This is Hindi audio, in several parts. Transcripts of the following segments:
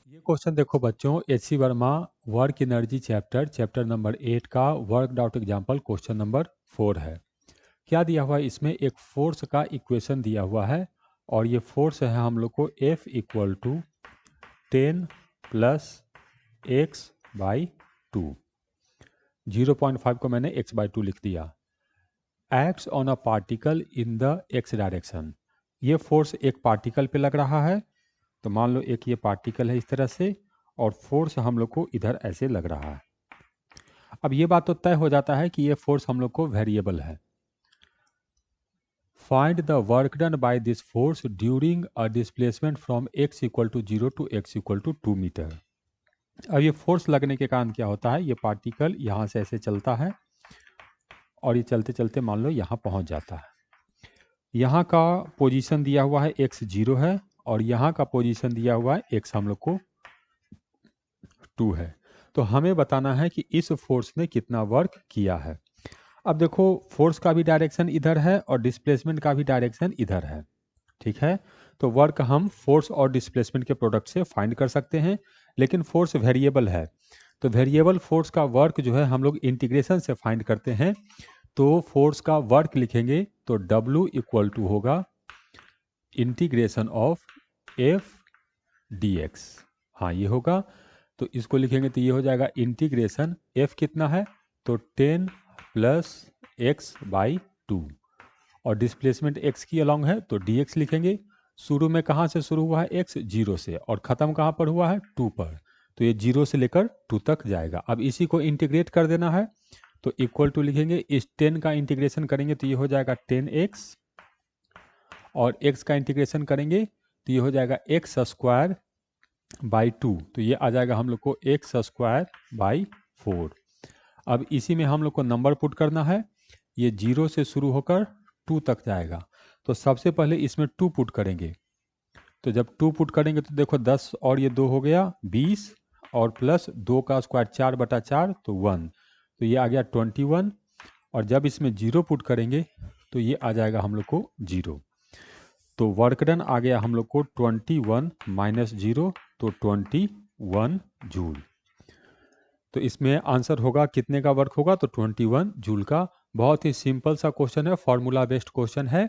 ये क्वेश्चन देखो बच्चों, HC. Verma work energy chapter number 8 का work out example question number 4 है। क्या दिया हुआ है इसमें? एक फोर्स का इक्वेशन दिया हुआ है और ये फोर्स है हम लोग को F equal to 10 plus x by 2। 0.5 को मैंने x बाई 2 लिख दिया। Acts on a particle in the x direction. ये फोर्स एक पार्टिकल पे लग रहा है, तो मान लो एक ये पार्टिकल है इस तरह से और फोर्स हम लोग को इधर ऐसे लग रहा है। अब ये बात तो तय हो जाता है कि ये फोर्स हम लोग को वेरिएबल है। Find the work done by this force during a displacement from x equal to 0 to x equal to 2 metre. अब ये फोर्स लगने के कारण क्या होता है, ये पार्टिकल यहाँ से ऐसे चलता है और ये चलते चलते मान लो यहाँ पहुँच जाता है। यहाँ का पोजीशन दिया हुआ है x 0 है और यहाँ का पोजीशन दिया हुआ है x हम लोग को 2 है। तो हमें बताना है कि इस फोर्स ने कितना वर्क किया है। अब देखो, फोर्स का भी डायरेक्शन इधर है और डिस्प्लेसमेंट का भी डायरेक्शन इधर है, ठीक है। तो वर्क हम फोर्स और डिस्प्लेसमेंट के प्रोडक्ट से फाइंड कर सकते हैं, लेकिन फोर्स वेरिएबल है, तो वेरिएबल फोर्स का वर्क जो है हम लोग इंटीग्रेशन से फाइंड करते हैं। तो फोर्स का वर्क लिखेंगे तो W इक्वल टू होगा इंटीग्रेशन ऑफ F dx। हाँ, ये होगा, तो इसको लिखेंगे तो ये हो जाएगा इंटीग्रेशन F कितना है, तो 10 प्लस एक्स बाई 2 और डिस्प्लेसमेंट x की अलॉन्ग है तो dx लिखेंगे। शुरू में कहाँ से शुरू हुआ है, x 0 से, और ख़त्म कहाँ पर हुआ है, 2 पर, तो ये 0 से लेकर 2 तक जाएगा। अब इसी को इंटीग्रेट कर देना है, तो इक्वल टू लिखेंगे, इस 10 का इंटीग्रेशन करेंगे तो ये हो जाएगा 10x और x का इंटीग्रेशन करेंगे तो ये हो जाएगा एक्स स्क्वायर बाई 2, तो ये आ जाएगा हम लोग को एक्स स्क्वायर बाई 4। अब इसी में हम लोग को नंबर पुट करना है, ये 0 से शुरू होकर 2 तक जाएगा, तो सबसे पहले इसमें 2 पुट करेंगे। तो जब 2 पुट करेंगे तो देखो 10 और ये 2 हो गया 20 और प्लस 2 का स्क्वायर 4/4 तो 1, तो ये आ गया 21। और जब इसमें 0 पुट करेंगे तो ये आ जाएगा हम लोग को 0। तो वर्क डन आ गया हम लोग को 21 माइनस 0, तो 21 जूल। तो इसमें आंसर होगा कितने का वर्क होगा, तो 21 जूल का। बहुत ही सिंपल सा क्वेश्चन है, फॉर्मूला बेस्ड क्वेश्चन है।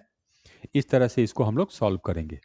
इस तरह से इसको हम लोग सॉल्व करेंगे।